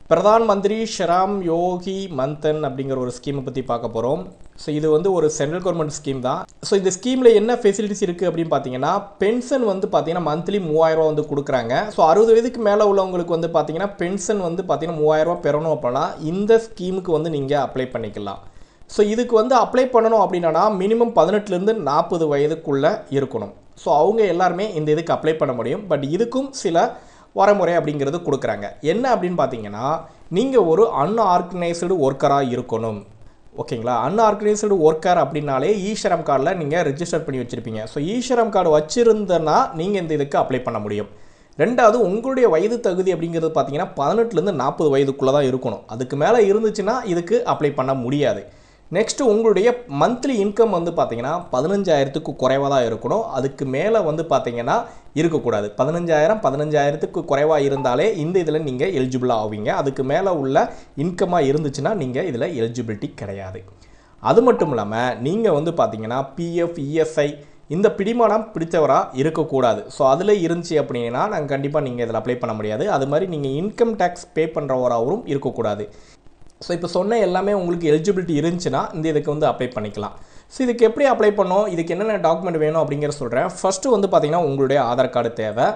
பிரதான் மந்திரி ஷராம் யோகி மன்தன் அப்படிங்கிற ஒரு ஸ்கீமை பற்றி பார்க்க போகிறோம். ஸோ இது வந்து ஒரு சென்ட்ரல் கவர்மெண்ட் ஸ்கீம் தான். ஸோ இந்த ஸ்கீமில் என்ன ஃபெசிலிட்டிஸ் இருக்குது அப்படின்னு பார்த்தீங்கன்னா, பென்ஷன் வந்து பார்த்தீங்கன்னா மந்த்லி 3000 ரூபா வந்து கொடுக்குறாங்க. ஸோ 60 வயதுக்கு மேலே உள்ளவங்களுக்கு வந்து பார்த்தீங்கன்னா பென்ஷன் வந்து பார்த்தீங்கன்னா 3000 ரூபா பெறணும் அப்படின்னா இந்த ஸ்கீமுக்கு வந்து நீங்கள் அப்ளை பண்ணிக்கலாம். ஸோ இதுக்கு வந்து அப்ளை பண்ணணும் அப்படின்னா மினிமம் 18லேருந்து 40 வயதுக்குள்ளே இருக்கணும். ஸோ அவங்க எல்லாருமே இந்த இதுக்கு அப்ளை பண்ண முடியும். பட் இதுக்கும் சில வரமுறை அப்படிங்கிறது கொடுக்குறாங்க. என்ன அப்படின்னு பார்த்தீங்கன்னா, நீங்கள் ஒரு அன்ஆர்கனைஸ்டு ஒர்க்கராக இருக்கணும். ஓகேங்களா? அன்ஆர்கனைஸ்டு ஒர்க்கர் அப்படின்னாலே ஈஸ்வரம் கார்டில் நீங்கள் ரெஜிஸ்டர் பண்ணி வச்சுருப்பீங்க. ஸோ ஈஸ்வரம் கார்டு வச்சுருந்தனா நீங்கள் இந்த இதுக்கு அப்ளை பண்ண முடியும். ரெண்டாவது, உங்களுடைய வயது தகுதி அப்படிங்கிறது பார்த்தீங்கன்னா 18லேருந்து 40 வயதுக்குள்ளே தான் இருக்கணும். அதுக்கு மேலே இருந்துச்சுன்னா இதுக்கு அப்ளை பண்ண முடியாது. நெக்ஸ்ட்டு, உங்களுடைய மந்த்லி இன்கம் வந்து பார்த்தீங்கன்னா 15,000க்கு குறைவாக தான் இருக்கணும். அதுக்கு மேலே வந்து பார்த்தீங்கன்னா இருக்கக்கூடாது. 15,000க்கு குறைவாக இருந்தாலே இந்த இதில் நீங்கள் எலிஜிபிளாக ஆவீங்க. அதுக்கு மேலே உள்ள இன்கமாக இருந்துச்சுன்னா நீங்கள் இதில் எலிஜிபிலிட்டி கிடையாது. அது மட்டும் இல்லாமல் நீங்கள் வந்து பார்த்தீங்கன்னா பிஎஃப், இஎஸ்ஐ இந்த பிடிமானம் பிடித்தவராக இருக்கக்கூடாது. ஸோ அதில் இருந்துச்சு அப்படின்னா நாங்கள் கண்டிப்பாக நீங்கள் இதில் அப்ளை பண்ண முடியாது. அது மாதிரி நீங்கள் இன்கம் டேக்ஸ் பே பண்ணுறவராகவும் இருக்கக்கூடாது. ஸோ இப்போ சொன்ன எல்லாமே உங்களுக்கு எலிஜிபிலிட்டி இருந்துச்சுன்னா இந்த இதுக்கு வந்து அப்ளை பண்ணிக்கலாம். ஸோ இதுக்கு எப்படி அப்ளை பண்ணோம், இதுக்கு என்னென்ன டாக்குமெண்ட் வேணும் அப்படிங்கிற சொல்கிறேன். ஃபஸ்ட்டு வந்து பார்த்தீங்கன்னா உங்களுடைய ஆதார் கார்டு தேவை.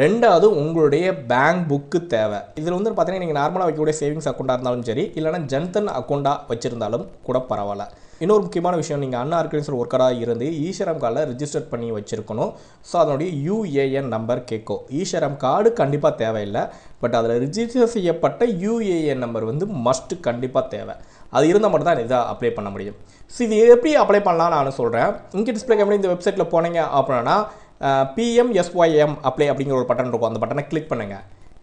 ரெண்டாவது, உங்களுடைய பேங்க் புக்கு தேவை. இதில் வந்து பார்த்தீங்கன்னா நீங்கள் நார்மலாக வைக்கக்கூடிய சேவிங்ஸ் அக்கௌண்ட்டாக இருந்தாலும் சரி, இல்லைனா ஜன்தன் அக்கௌண்ட்டாக வச்சுருந்தாலும் கூட பரவாயில்ல. இன்னொரு முக்கியமான விஷயம், நீங்கள் அன்ஆர்கனைஸ்டு ஒர்க்கராக இருந்து ஈஸ்வரம் கார்டில் ரிஜிஸ்டர் பண்ணி வச்சுருக்கணும். ஸோ அதனுடைய யூஏஎன் நம்பர் கேட்கும். ஈஸ்வரம் கார்டு கண்டிப்பாக தேவையில்லை. பட் அதில் ரிஜிஸ்டர் செய்யப்பட்ட யூஏஎன் நம்பர் வந்து மஸ்ட்டு கண்டிப்பாக தேவை. அது இருந்தால் மட்டும் தான் இதை அப்ளை பண்ண முடியும். ஸோ இது எப்படி அப்ளை பண்ணலாம்னு நான் சொல்கிறேன். இங்கே டிஸ்பிளே கேமரா இந்த வெப்சைட்டில் போனீங்க அப்படின்னா PMSYM அப்ளை அப்படிங்கிற ஒரு பட்டன் இருக்கும். அந்த பட்டனை கிளிக் பண்ணுங்கள்.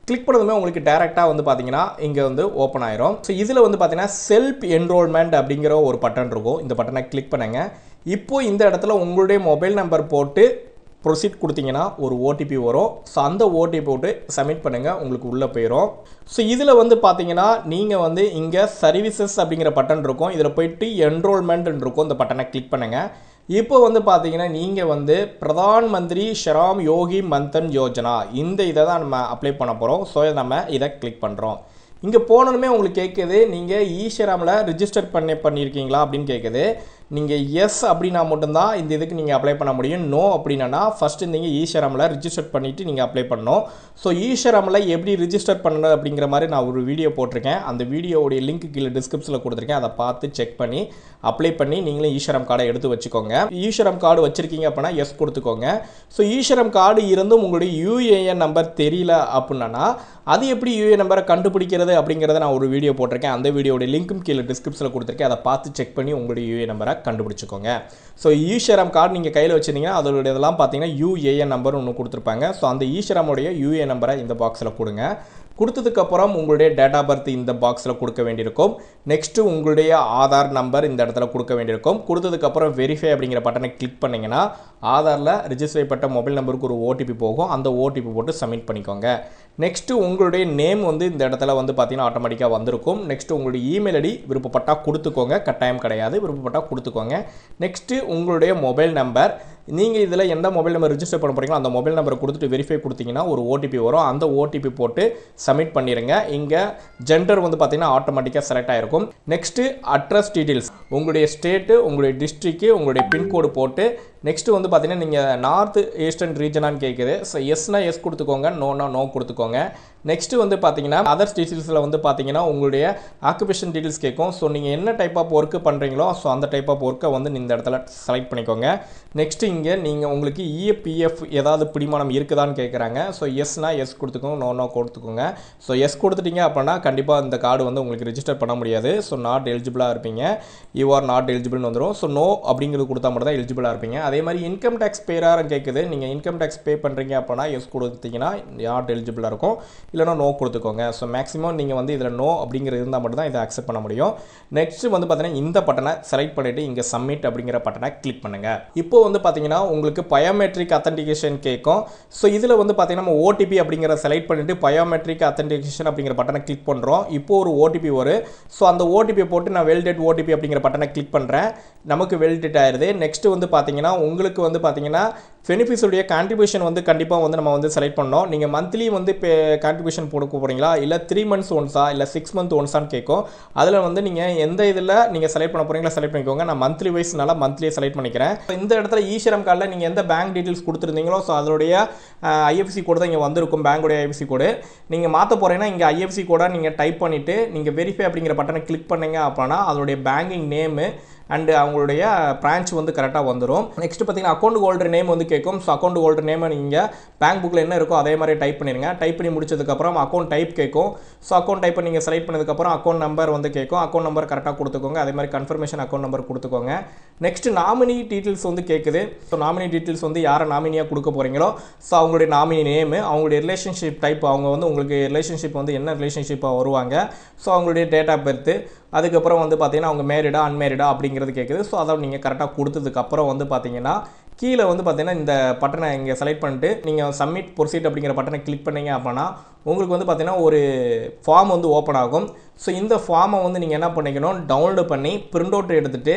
கிளிக் பண்ணதுமே உங்களுக்கு டேரெக்டாக வந்து பார்த்தீங்கன்னா இங்கே வந்து ஓப்பன் ஆயிரும். ஸோ இதில் வந்து பார்த்தீங்கன்னா செல்ஃப் என்ரோல்மெண்ட் அப்படிங்கிற ஒரு பட்டன் இருக்கும். இந்த பட்டனை கிளிக் பண்ணுங்கள். இப்போது இந்த இடத்துல உங்களுடைய மொபைல் நம்பர் போட்டு ப்ரொசீட் கொடுத்தீங்கன்னா ஒரு ஓடிபி வரும். ஸோ அந்த ஓடிபி போட்டு சப்மிட் பண்ணுங்கள், உங்களுக்கு உள்ளே போயிடும். ஸோ இதில் வந்து பார்த்தீங்கன்னா நீங்கள் வந்து இங்கே சர்வீசஸ் அப்படிங்கிற பட்டன் இருக்கும். இதில் போயிட்டு என்ரோல்மெண்ட் இருக்கும். இந்த பட்டனை கிளிக் பண்ணுங்கள். இப்போ வந்து பார்த்தீங்கன்னா நீங்கள் வந்து பிரதான் மந்திரி ஷராம் யோகி மன்தன் யோஜனா இந்த இதை தான் நம்ம அப்ளை பண்ண போகிறோம். ஸோ நம்ம இதை கிளிக் பண்ணுறோம். இங்கே போனோமே உங்களுக்கு கேட்குது, நீங்கள் ஈஸ்வராமில் ரிஜிஸ்டர் பண்ணியிருக்கீங்களா அப்படின்னு கேட்குது. நீங்கள் எஸ் அப்படின்னா மட்டும்தான் இந்த இதுக்கு நீங்கள் அப்ளை பண்ண முடியும். நோ அப்படின்னா ஃபஸ்ட்டு நீங்கள் ஈஸ்வராமில் ரிஜிஸ்டர் பண்ணிவிட்டு நீங்கள் அப்ளை பண்ணணும். ஸோ ஈஸ்வராமில் எப்படி ரிஜிஸ்டர் பண்ணணும் அப்படிங்கிற மாதிரி நான் ஒரு வீடியோ போட்டிருக்கேன். அந்த வீடியோவுடைய லிங்க் கீழே டிஸ்கிரிப்ஷனில் கொடுத்துருக்கேன். அதை பார்த்து செக் பண்ணி அப்ளை பண்ணி நீங்களும் ஈஸ்வரம் கார்டை எடுத்து வச்சுக்கோங்க. ஈஸ்வரம் கார்டு வச்சுருக்கீங்க அப்படின்னா எஸ் கொடுத்துக்கோங்க. ஸோ ஈஸ்வரம் கார்டு இருந்தும் உங்களுடைய யூஏஎன் நம்பர் தெரியல அப்படின்னா அது எப்படி யூஏஎன் நம்பரை கண்டுபிடிக்கிறது அப்படிங்கிறத நான் ஒரு வீடியோ போட்டிருக்கேன். அந்த வீடியோடைய லிங்க்கும் கீழே டிஸ்கிரிப்ஷனில் கொடுத்துருக்கேன். அதை பார்த்து செக் பண்ணி உங்களுடைய யூஏஎன் நம்பரை கண்டுபிடிச்சிக்கோங்க. ஸோ ஈஸ்வரம் கார்டு நீங்கள் கையில் வச்சுருந்தீங்கன்னா அதோடைய இதெல்லாம் பார்த்தீங்கன்னா யூஏஎன் நம்பர் ஒன்று கொடுத்துருப்பாங்க. ஸோ அந்த ஈஸ்வரமுடைய யூஏஎன் நம்பரை இந்த பாக்ஸில் கொடுங்க. கொடுத்ததுக்கப்புறம் உங்களுடைய டேட் ஆஃப் பர்த் இந்த பாக்ஸில் கொடுக்க வேண்டியிருக்கும். நெக்ஸ்ட்டு உங்களுடைய ஆதார் நம்பர் இந்த இடத்துல கொடுக்க வேண்டியிருக்கும். கொடுத்ததுக்கப்புறம் வெரிஃபை அப்படிங்கிற பட்டனை கிளிக் பண்ணிங்கன்னா ஆதாரில் ரிஜிஸ்டர் செய்யப்பட்ட மொபைல் நம்பருக்கு ஒரு ஓடிபி போகும். அந்த ஓடிபி போட்டு சப்மிட் பண்ணிக்கோங்க. நெக்ஸ்ட்டு உங்களுடைய நேம் வந்து இந்த இடத்துல வந்து பார்த்தீங்கன்னா ஆட்டோமேட்டிக்காக வந்திருக்கும். நெக்ஸ்ட்டு உங்களுடைய இமெயில் ஐடி விருப்பப்பட்டால் கொடுத்துக்கோங்க, கட்டாயம் கிடையாது, விருப்பப்பட்டால் கொடுத்துக்கோங்க. நெக்ஸ்ட்டு உங்களுடைய மொபைல் நம்பர், நீங்கள் இதில் எந்த மொபைல் நம்பர் ரிஜிஸ்டர் பண்ண போகிறீங்களோ அந்த மொபைல் நம்பரை கொடுத்துட்டு வெரிஃபை கொடுத்தீங்கன்னா ஒரு ஓடிபி வரும். அந்த ஓடிபி போட்டு சப்மிட் பண்ணிடுங்க. இங்கே ஜெண்டர் வந்து பார்த்தீங்கன்னா ஆட்டோமேட்டிக்காக செலக்ட் ஆகிருக்கும். நெக்ஸ்ட்டு அட்ரஸ் டீட்டெயில்ஸ், உங்களுடைய ஸ்டேட்டு, உங்களுடைய டிஸ்ட்ரிக்ட்டு, உங்களுடைய பின்கோடு போட்டு நெக்ஸ்ட்டு வந்து பார்த்தீங்கன்னா நீங்கள் நார்த் ஈஸ்டர்ன் ரீஜனான்னு கேட்குது. ஸோ எஸ்னா எஸ் கொடுத்துக்கோங்க, நோனா நோ கொடுத்துக்கோங்க. நெக்ஸ்ட்டு வந்து பார்த்தீங்கன்னா அதர்ஸ் டீட்டெயில்ஸில் வந்து பார்த்தீங்கன்னா உங்களுடைய ஆக்குபேஷன் டீட்டெயில்ஸ் கேட்கும். ஸோ நீங்கள் என்ன டைப் ஆஃப் ஒர்க்கு பண்ணுறீங்களோ ஸோ அந்த டைப் ஆஃப் ஒர்க்கை வந்து இந்த இடத்துல செலக்ட் பண்ணிக்கோங்க. நெக்ஸ்ட்டு இங்கே நீங்கள் உங்களுக்கு இஎஃப்பிஎஃப் ஏதாவது பிடிமானம் இருக்குதான்னு கேட்குறாங்க. ஸோ எஸ்னா எஸ் கொடுத்துக்கோங்க, நோ கொடுத்துக்கோங்க. ஸோ எஸ் கொடுத்துட்டீங்க அப்படின்னா கண்டிப்பாக இந்த கார்டு வந்து உங்களுக்கு ரிஜிஸ்டர் பண்ண முடியாது. ஸோ நாட் எலிஜிபிளாக இருப்பீங்க. யூ ஆர் நாட் எலிஜிபிள்னு வந்துடும். ஸோ நோ அப்படிங்கிறது கொடுத்தா மட்டும் தான் எலிஜிபிளாக இருப்பீங்க. அதே மாதிரி இன்கம் டேக்ஸ் பேராக கேட்குது. நீங்கள் இன்கம் டேக்ஸ் பே பண்ணுறீங்க அப்படின்னா எஸ் கொடுத்தீங்கன்னா நாட் எலிஜிபிளாக இருக்கும், இல்லைனா நோ கொடுத்துக்கோங்க. ஸோ மேக்ஸிமம் நீங்கள் வந்து இதில் நோ அப்படிங்கிறது இருந்தால் மட்டும் தான் இதை அக்செப்ட் பண்ண முடியும். நெக்ஸ்ட்டு வந்து பார்த்தீங்கன்னா இந்த பட்டனை செலக்ட் பண்ணிவிட்டு இங்கே சப்மிட் அப்படிங்கிற பட்டனை கிளிக் பண்ணுங்கள். இப்போ வந்து பார்த்தீங்கன்னா உங்களுக்கு பயோமெட்ரிக் அத்தன்டிகேஷன் கேட்கும். ஸோ இதில் வந்து பார்த்தீங்கன்னா நம்ம ஓடிபி அப்படிங்கிற செலக்ட் பண்ணிவிட்டு பயோமெட்ரிக் அத்தன்டிகேஷன் அப்படிங்கிற பட்டனை கிளிக் பண்ணுறோம். இப்போ ஒரு ஓடிபி வரும். ஸோ அந்த ஓடிபி போட்டு நான் வெலிடேட் ஓடிபி அப்படிங்கிற பட்டனை கிளிக் பண்ணுறேன். நமக்கு வெலிடேட் ஆயிடுது. நெக்ஸ்ட்டு வந்து பார்த்தீங்கன்னா உங்களுக்கு வந்து பார்த்தீங்கன்னா பெனிஃபிட்ஸுடைய கான்ட்ரிபியூஷன் வந்து கண்டிப்பாக வந்து நம்ம வந்து செலக்ட் பண்ணோம். நீங்கள் மந்த்லி வந்து இப்போ கான்ட்ரிபியூஷன் போட போகிறீங்களா, இல்லை 3 months ஒன்ஸா, இல்லை 6 month ஒன்ஸான்னு கேட்கும். அதில் வந்து நீங்கள் எந்த இதில் நீங்கள் செலக்ட் பண்ண போகிறீங்களா செலக்ட் பண்ணிக்கோங்க. நான் மந்த்லி வைஸ்னால மந்த்லியே செலக்ட் பண்ணிக்கிறேன். இந்த இடத்துல ஈஸ்வரம் கார்டில் நீங்கள் எந்த பேங்க் டீட்டெயில்ஸ் கொடுத்துருந்தீங்களோ ஸோ அதனுடைய ஐஎஃப்சி கோடு தான் இங்கே வந்திருக்கும். பேங்கோடைய ஐஎஃப்சி கோடு நீங்கள் மாற்ற போகிறீங்கன்னா இங்கே ஐஎஃப்சி கோடாக நீங்கள் டைப் பண்ணிவிட்டு நீங்கள் வெரிஃபை அப்படிங்கிற பட்டனை கிளிக் பண்ணீங்க அப்படின்னா அதனுடைய பேங்கிங் நேமு அண்ட் அவங்களுடைய பிரான்ச் வந்து கரெக்டாக வந்துடும். நெக்ஸ்ட் பார்த்தீங்கன்னா அக்கௌண்ட் ஹோல்டர் நேம் வந்து கேட்கும். ஸோ அக்கௌண்ட் ஹோல்டர் நேமை நீங்கள் பேங்க் புக்கில் என்ன இருக்கோ அதே மாதிரி டைப் பண்ணிடுங்க. டைப் பண்ணி முடிச்சதுக்கப்புறம் அக்கௌண்ட் டைப் கேட்கும். ஸோ அக்கௌண்ட் டைப் நீங்கள் செலக்ட் பண்ணதுக்கப்புறம் அக்கௌண்ட் நம்பர் வந்து கேட்கும். அக்கௌண்ட் நம்பர் கரெக்டாக கொடுத்துக்கோங்க. அதே மாதிரி கன்ஃபர்மேஷன் அக்கௌண்ட் நம்பர் கொடுத்துக்கோங்க. நெக்ஸ்ட் நாமினி டீட்டெயில்ஸ் வந்து கேட்குது. ஸோ நாமினி டீட்டெயில்ஸ் வந்து யாரை நாமினியாக கொடுக்க போகிறீங்களோ ஸோ அவங்களுடைய நாமினி நேமு, அவங்களுடைய ரிலேஷன்ஷிப் டைப், அவங்க வந்து உங்களுக்கு ரிலேஷன்ஷிப் வந்து என்ன ரிலேஷன்ஷிப்பாக வருவாங்க, ஸோ அவங்களுடைய டேட் ஆஃப் பர்த்து, அதுக்கப்புறம் வந்து பார்த்தீங்கன்னா அவங்க மேரிடா அன்மேரிடா அப்படிங்கிறது கேட்குது. ஸோ அதை நீங்கள் கரெக்டாக கொடுத்ததுக்கப்புறம் வந்து பார்த்தீங்கன்னா கீழே வந்து பார்த்தீங்கன்னா இந்த பட்டனை இங்கே செலக்ட் பண்ணிட்டு நீங்கள் சப்மிட் ப்ரொசீட் அப்படிங்கிற பட்டனை கிளிக் பண்ணீங்க அப்படின்னா உங்களுக்கு வந்து பார்த்தீங்கன்னா ஒரு ஃபார்ம் வந்து ஓப்பன் ஆகும். ஸோ இந்த ஃபார்மை வந்து நீங்கள் என்ன பண்ணிக்கணும், டவுன்லோடு பண்ணி பிரிண்ட் அவுட் எடுத்துகிட்டு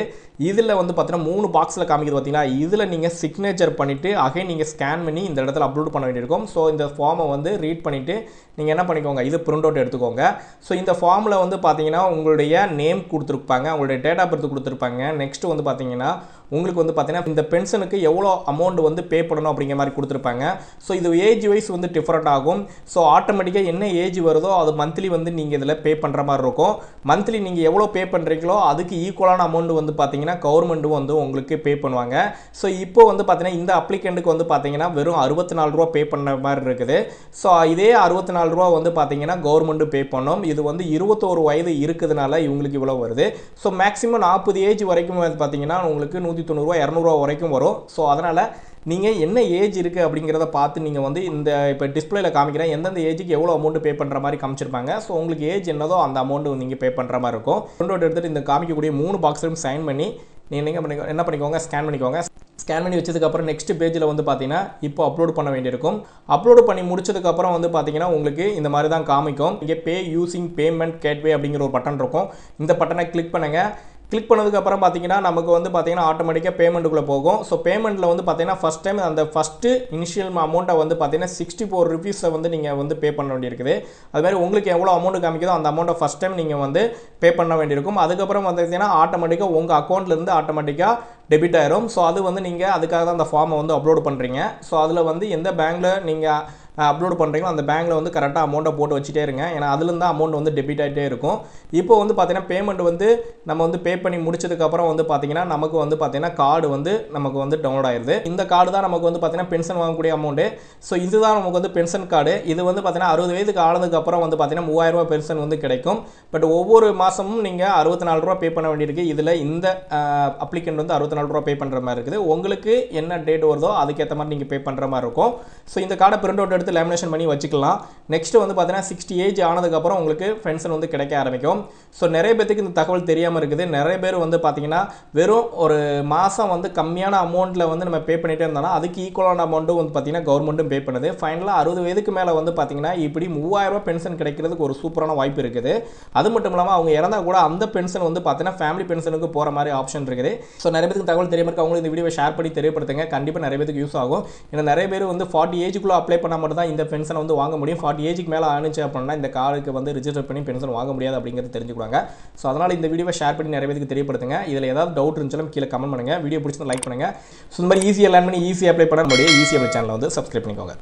இதில் வந்து பார்த்தீங்கன்னா 3 பாக்ஸில் காமிக்குது பார்த்தீங்களா, இதில் நீங்கள் சிக்னேச்சர் பண்ணிவிட்டு அகைன் நீங்கள் ஸ்கேன் பண்ணி இந்த இடத்துல அப்லோட் பண்ண வேண்டியிருக்கும். ஸோ இந்த ஃபார்மை வந்து ரீட் பண்ணிவிட்டு நீங்கள் என்ன பண்ணிக்கோங்க, இது பிரிண்ட் அவுட் எடுத்துக்கோங்க. ஸோ இந்த ஃபார்மில் வந்து பார்த்தீங்கன்னா உங்களுடைய நேம் கொடுத்துருப்பாங்க, உங்களுடைய டேட் ஆஃப் பர்த் கொடுத்துருப்பாங்க. நெக்ஸ்ட் வந்து பார்த்தீங்கன்னா உங்களுக்கு வந்து பார்த்தீங்கன்னா இந்த பென்ஷனுக்கு எவ்வளோ அமௌண்ட் வந்து பே பண்ணணும் அப்படிங்கிற மாதிரி கொடுத்துருப்பாங்க. ஸோ இது ஏஜ் வைஸ் வந்து டிஃப்ரெண்ட் ஆகும். ஸோ ஆட்டோமேட்டிக்காக என்ன ஏஜ் வருதோ அது மந்த்லி வந்து நீங்கள் இதில் பே பண்ணுற மாதிரி இருக்கும். மந்த்லி நீங்கள் எவ்வளோ பே பண்ணுறீங்களோ அதுக்கு ஈக்குவலான அமௌண்ட் வந்து பார்த்தீங்கன்னா கவர்மெண்ட்டும் வந்து உங்களுக்கு பே பண்ணுவாங்க. ஸோ இப்போ வந்து பார்த்தீங்கன்னா இந்த அப்ளிகண்ட்டுக்கு வந்து பார்த்தீங்கன்னா வெறும் 64 ரூபா பே பண்ண மாதிரி இருக்குது. ஸோ இதே 64 ரூபா வந்து பார்த்தீங்கன்னா கவர்மெண்ட்டு பே பண்ணும். இது வந்து 21 வயது இருக்குதுனால இவங்களுக்கு இவ்வளோ வருது. ஸோ மேக்ஸிமம் 40 ஏஜ் வரைக்கும் வந்து பார்த்தீங்கன்னா உங்களுக்கு 190 ரூபா 200 ரூபா வரைக்கும் வரும். ஸோ அதனால் நீங்கள் என்ன ஏஜ் இருக்குது அப்படிங்கிறத பார்த்து நீங்கள் வந்து இந்த இப்போ டிஸ்பிளேல காமிக்கிறேன் எந்தெந்த ஏஜுக்கு எவ்வளோ அமௌண்ட் பே பண்ணுற மாதிரி காமிச்சிருப்பாங்க. ஸோ உங்களுக்கு ஏஜ் என்னதோ அந்த அமௌண்ட் நீங்கள் பே பண்ணுற மாதிரி இருக்கும். பிரிண்ட் அவுட் எடுத்துகிட்டு இந்த காமிக்கக்கூடிய 3 பாக்ஸையும் சைன் பண்ணி நீங்கள் என்ன பண்ணிக்கோங்க, ஸ்கேன் பண்ணிக்கோங்க. ஸ்கேன் பண்ணி வச்சதுக்கப்புறம் நெக்ஸ்ட் பேஜில் வந்து பார்த்தீங்கன்னா இப்போ அப்லோட் பண்ண வேண்டியிருக்கும். அப்லோடு பண்ணி முடிச்சதுக்கப்புறம் வந்து பார்த்தீங்கன்னா உங்களுக்கு இந்த மாதிரி தான் காமிக்கும். இங்கே பே யூசிங் பேமெண்ட் கேட்வே அப்படிங்கிற ஒரு பட்டன் இருக்கும். இந்த பட்டனை கிளிக் பண்ணுங்கள். கிளிக் பண்ணதுக்கப்புறம் பார்த்தீங்கன்னா நமக்கு வந்து பார்த்தீங்கன்னா ஆட்டோமேட்டிக்காக பேமெண்ட்டுக்குள்ளே போகும். ஸோ பேமெண்ட்டில் வந்து பார்த்தீங்கன்னா ஃபஸ்ட் டைம் அந்த ஃபஸ்ட்டு இனிஷியல் அமௌண்ட்டை வந்து பார்த்தீங்கன்னா 64 ருபீஸை வந்து நீங்கள் வந்து பே பண்ண வேண்டியிருக்குது. அதுமாதிரி உங்களுக்கு எவ்வளோ அமௌண்ட் காமிக்குதோ அந்த அமௌண்ட்டை ஃபஸ்ட் டைம் நீங்கள் வந்து பே பண்ண வேண்டியிருக்கும். அதுக்கப்புறம் வந்து பார்த்தீங்கன்னா ஆட்டோமேட்டிக்காக உங்கள் அக்கௌண்ட்லேருந்து ஆட்டோமேட்டிக்காக டெபிட் ஆயிரும். ஸோ அது வந்து நீங்கள் அதுக்காக தான் அந்த ஃபார்மை வந்து அப்லோட் பண்ணுறீங்க. ஸோ அதில் வந்து எந்த பேங்க்கில் நீங்கள் அப்லோட் பண்ணுறீங்களோ அந்த பேங்க்கில் வந்து கரெக்டாக அமௌண்ட்டை போட்டு வச்சுட்டே இருங்க. ஏன்னா அதுலேருந்து தான் அமௌண்ட் வந்து டெபிட் ஆகிட்டே இருக்கும். இப்போ வந்து பார்த்தீங்கன்னா பேமெண்ட் வந்து நம்ம வந்து பே பண்ணி முடிச்சதுக்கப்புறம் வந்து பார்த்தீங்கன்னா நமக்கு வந்து பார்த்தீங்கன்னா கார்டு வந்து நமக்கு வந்து டவுன்லோட் ஆயிடுது. இந்த கார்டு தான் நமக்கு வந்து பார்த்தீங்கன்னா பென்ஷன் வாங்கக்கூடிய அமௌண்ட்டு. ஸோ இதுதான் நமக்கு வந்து பென்ஷன் கார்டு. இது வந்து பார்த்தீங்கன்னா 60 வயதுக்கு ஆனதுக்கப்புறம் வந்து பார்த்தீங்கன்னா 3000 ரூபா பென்ஷன் வந்து கிடைக்கும். பட் ஒவ்வொரு மாதமும் நீங்கள் 64 ரூபா பே பண்ண வேண்டியிருக்கு. இதில் இந்த அப்ளிகண்ட் வந்து 64 ரூபா பே பண்ணுற மாதிரி இருக்குது. உங்களுக்கு என்ன டேட் வருதோ அதுக்கேற்ற மாதிரி நீங்கள் பே பண்ணுற மாதிரி இருக்கும். ஸோ இந்த கார்டை பிரிண்ட் அவுட் எடுத்து லேமினேஷன் பண்ணி வச்சுக்கலாம். நெக்ஸ்ட் வந்து பார்த்தீங்கன்னா 60 ஏஜ் ஆனதுக்கப்புறம் உங்களுக்கு பென்ஷன் வந்து கிடைக்க ஆரம்பிக்கும். ஸோ நிறைய பேருக்கு இந்த தகவல் தெரியாமல் இருக்குது. நிறைய பேர் வந்து பார்த்தீங்கன்னா வெறும் ஒரு மாதம் வந்து கம்மியான அமௌண்ட்டில் வந்து நம்ம பே பண்ணிகிட்டே இருந்தோம்னா அதுக்கு ஈக்குவலான அமௌண்ட்டும் வந்து பார்த்தீங்கன்னா கவர்மெண்ட்டும் பே பண்ணுது. ஃபைனலாக 60 வயதுக்கு மேலே வந்து பார்த்தீங்கன்னா இப்படி 3000 ரூபா பென்ஷன் கிடைக்கிறதுக்கு ஒரு சூப்பரான வாய்ப்பு இருக்குது. அது மட்டும் இல்லாமல் அவங்க இறந்தால் கூட அந்த பென்ஷன் வந்து பார்த்தீங்கன்னா ஃபேமிலி பென்ஷனுக்கு போகிற மாதிரி ஆப்ஷன் இருக்குது. ஸோ நிறைய பேருக்கு தகவல் தெரியாமல் இருக்கு. அவங்களுக்கு இந்த வீடியோ ஷேர் பண்ணி தெரியப்படுத்துங்க. கண்டிப்பாக நிறைய பேருக்கு யூஸ் ஆகும். ஏன்னா நிறைய பேர் வந்து 40 ஏஜுக்குள்ளே அப்ளை பண்ணால் மட்டும் தான் இந்த பென்ஷனை வந்து வாங்க முடியும். 40 ஏஜுக்கு மேலே ஆனிச்சு அப்படின்னா இந்த கார்டுக்கு வந்து ரிஜிஸ்டர் பண்ணி பென்ஷன் வாங்க முடியாது அப்படிங்கிறது தெரிஞ்சுக்கிறாங்க. ஸோ அதனால் இந்த வீடியோவை ஷேர் பண்ணி நிறைய பேருக்கு தெரியப்படுத்துங்க. இதில் ஏதாவது டவுட் இருந்துச்சாலும் கீழே கமெண்ட் பண்ணுங்கள். வீடியோ பிடிச்சிருந்தா லைக் பண்ணுங்கள். ஸோ இந்த மாதிரி ஈஸியாக லேர்ன் பண்ணி ஈஸியாக அப்ளை பண்ண முடியும். ஈஸியாக சேனலை வந்து சப்ஸ்கிரைப் பண்ணிக்கோங்க.